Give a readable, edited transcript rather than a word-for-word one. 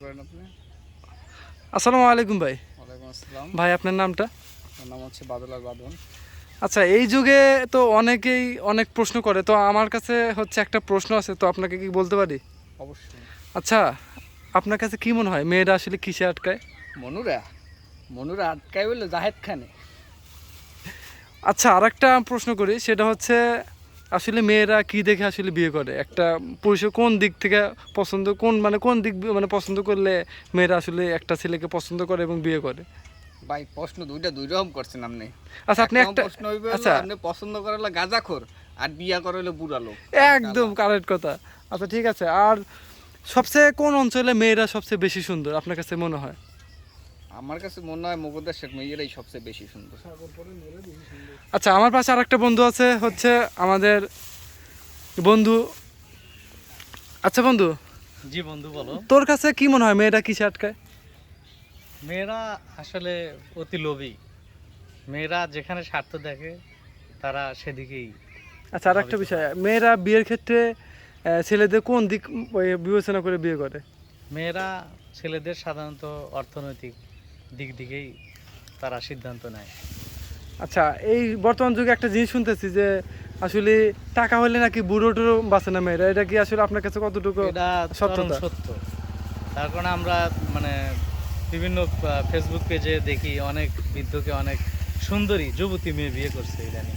করেন আপনি? আসসালামু আলাইকুম ভাই। ওয়ালাইকুম আসসালাম। ভাই আপনার নামটা? আমার নাম হচ্ছে বাদল বাঁধন। আচ্ছা, এই যুগে তো অনেকেই অনেক প্রশ্ন করে, তো আমার কাছে হচ্ছে একটা প্রশ্ন আছে, তো আপনাকে কি বলতে পারি? অবশ্যই। আচ্ছা, আপনার কাছে কি মনে হয় মেয়েরা আসলে কিসে আটকায়? মনুরা মনুরা আটকাই বললো জাহেদ খানে। আচ্ছা, আর একটা প্রশ্ন করি, সেটা হচ্ছে আসলে মেয়েরা কি দেখে আসলে বিয়ে করে? একটা পুরুষের কোন দিক থেকে পছন্দ, কোন দিক পছন্দ করলে মেয়েরা আসলে একটা ছেলেকে পছন্দ করে এবং বিয়ে করে? ভাই প্রশ্ন দুই রকম করছেন আপনি। আচ্ছা, আপনি একটা একটা প্রশ্ন হইবে হলো আচ্ছা আপনি পছন্দ করে হলো গাঁজাখোর আর বিয়া করে হলো বুড়া লোক। একদম কারেক্ট কথা। আচ্ছা, ঠিক আছে। আর সবচেয়ে কোন অঞ্চলে মেয়েরা সবচেয়ে বেশি সুন্দর আপনার কাছে মনে হয়? আমার কাছে মনে হয় মগদেশের মেয়েরাই সবচেয়ে বেশি সুন্দর। আচ্ছা, আমার পাশে আরেকটা বন্ধু আছে, হচ্ছে আমাদের বন্ধু। আচ্ছা বন্ধু, জি বন্ধু বলো। তোর কাছে কি মনে হয় মেয়েরা কিসে আটকায়? মেয়েরা আসলে অতি লোভী। মেয়েরা যেখানে স্বার্থ দেখে তারা সেদিকেই আচ্ছা, আর একটা ধাবিত বিষয়, হয়। মেয়েরা বিয়ের ক্ষেত্রে ছেলেদের কোন দিক বিবেচনা করে বিয়ে করে? মেয়েরা ছেলেদের সাধারণত অর্থনৈতিক দিক দিকেই তারা সিদ্ধান্ত নেয়। আচ্ছা, এই বর্তমান যুগে একটা জিনিস শুনতেছি যে আসলে টাকা হলে নাকি বুড়ো টুড়ো বাঁচে না মেয়েরা, এটা কি আসলে আপনার কাছে কতটুকু এটা চরম সত্যতা? সত্য। তার কারণে আমরা মানে বিভিন্ন ফেসবুক পেজে দেখি অনেক বৃদ্ধকে অনেক সুন্দরী যুবতী মেয়ে বিয়ে করছে ইদানিং।